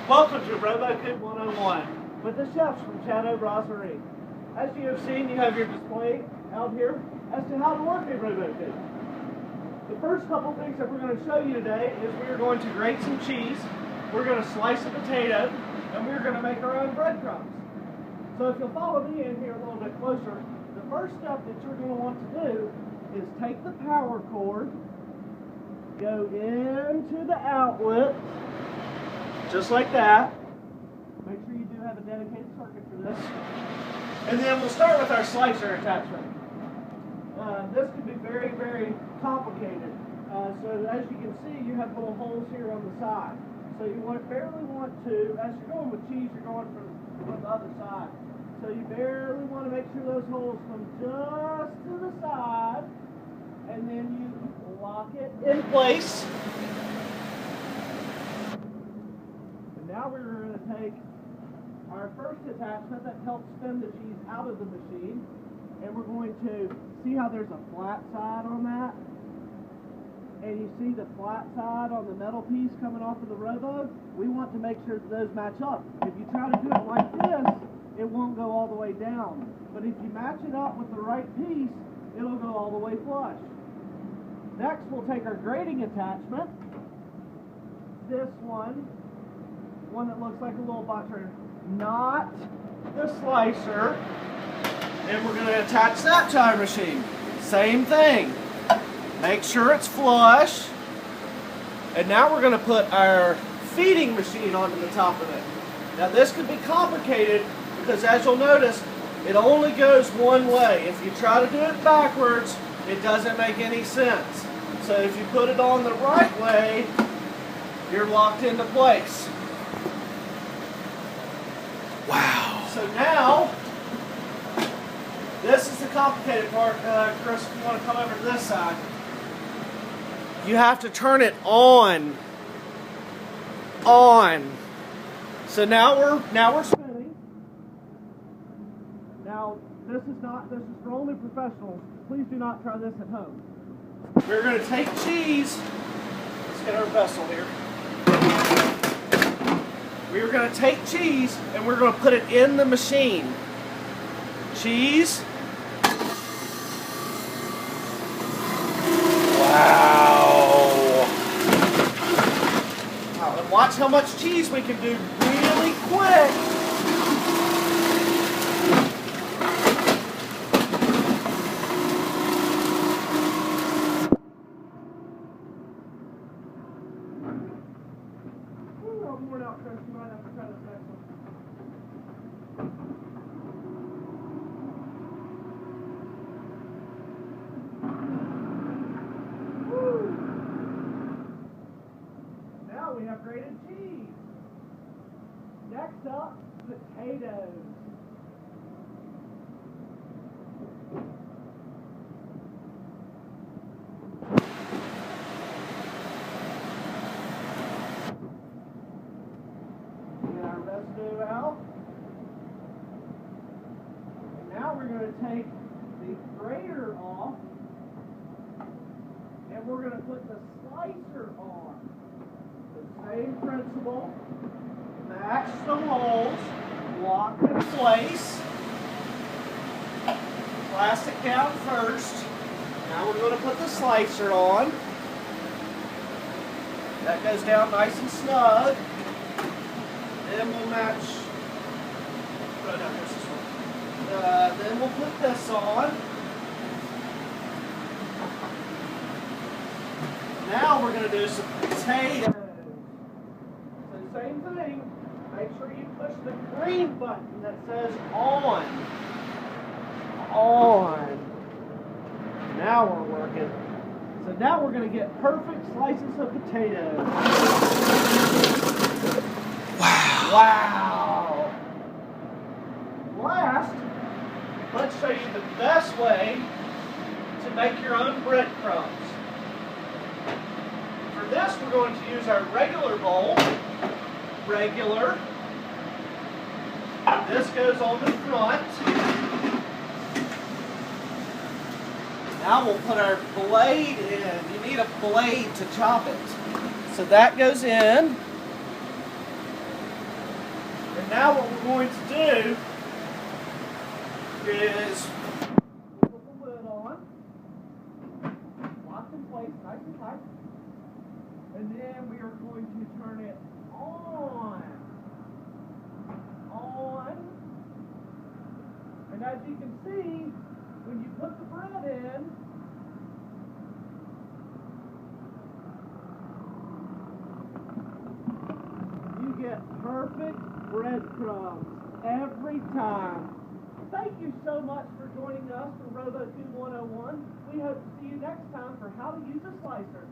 Welcome to Coupe 101 with the chefs from Chato brasserie. As you have seen, you have your display out here as to how to work a Coupe. The first couple things that we're going to show you today is we are going to grate some cheese, we're going to slice a potato, and we're going to make our own breadcrumbs. So if you'll follow me in here a little bit closer, the first step that you're going to want to do is take the power cord, go into the outlet, just like that. Make sure you do have a dedicated circuit for this. And then we'll start with our slicer attachment. This can be very, very complicated. So as you can see, you have little holes here on the side. So you barely want to, as you're going with cheese, you're going from the other side. So you barely want to make sure those holes come just to the side. And then you lock it in place. Now we're going to take our first attachment that helps spin the cheese out of the machine, and we're going to see how there's a flat side on that, and you see the flat side on the metal piece coming off of the Robb. We want to make sure that those match up. If you try to do it like this, it won't go all the way down, but if you match it up with the right piece, it'll go all the way flush. Next, we'll take our grating attachment, this one that looks like a little butter, not the slicer, and we're going to attach that to our machine. Same thing. Make sure it's flush. And now we're going to put our feeding machine onto the top of it. Now this could be complicated because, as you'll notice, it only goes one way. If you try to do it backwards, it doesn't make any sense. So if you put it on the right way, you're locked into place. Wow. So now, this is the complicated part. Chris, if you want to come over to this side, you have to turn it on. So now we're spinning. Now this is for only professionals. Please do not try this at home. We're going to take cheese. Let's get our vessel here. We're going to take cheese and we're going to put it in the machine. Cheese. Wow. And watch how much cheese we can do really quick. Worn out, Chris. You might have to try this next one. Woo. Now we have grated cheese. Next up, potatoes. Out. And now we're going to take the grater off and we're going to put the slicer on. The same principle. Match the holes, lock in place. Plastic down first. Now we're going to put the slicer on. That goes down nice and snug. Then we'll match. Then we'll put this on. Now we're going to do some potatoes. So same thing. Make sure you push the green button that says on. Now we're working. So now we're going to get perfect slices of potatoes. Wow. Last, let's show you the best way to make your own breadcrumbs. For this, we're going to use our regular bowl. Regular. This goes on the front. Now we'll put our blade in. You need a blade to chop it. So that goes in. And now what we're going to do is put the lid on, locked in place nice and tight, and then we are going to turn it on. And as you can see, when you put the bread in, you get perfect breadcrumbs every time. Thank you so much for joining us for Robo 2 101. We hope to see you next time for how to use a slicer.